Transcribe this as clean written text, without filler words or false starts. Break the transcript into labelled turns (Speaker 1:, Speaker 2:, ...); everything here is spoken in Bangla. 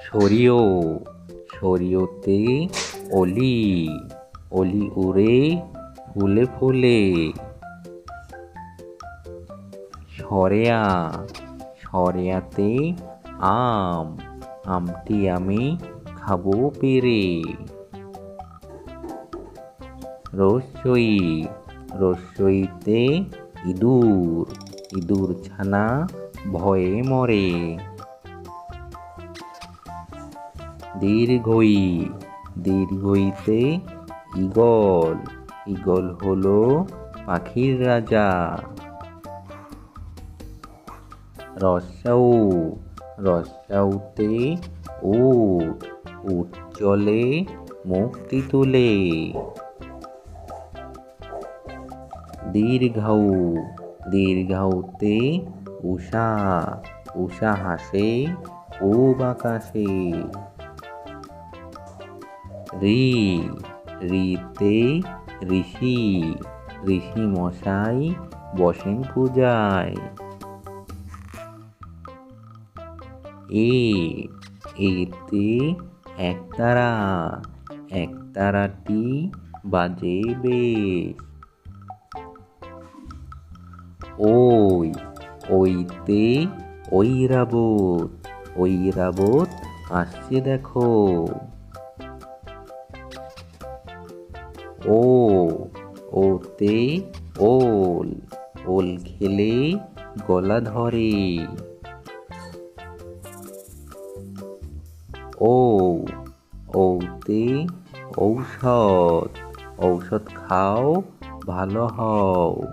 Speaker 1: সরিয় সরিয়তে অলি অলি উড়ে ফুলে ফুলে। সরেয়া সরেয়াতে আম আমটি আমি খাবো পেরে। রস্যই রস্যইতে ইঁদুর ইঁদুর ছানা ভয়ে মরে। দীর্ঘই দীর্ঘইতে ঈগল ঈগল হলো পাখির রাজা। রস্যাউ রস্যাউতে উট উট চলে মুক্তি তুলে। দীর্ঘাউ দীর্ঘাউতে উষা উষা হাসে পূব আকাশে। রি রিতে ঋষি ঋষি মশাই বসেন পূজায়। এতে একতারা একতারাটি বাজে বেশ। ওই ওইতে ঐরাবত ঐরাবত আসছে দেখো। ওতে ওল ওল খেলে গলা ধরে। ওতে ঔষধ ঔষধ খাও ভালো হও।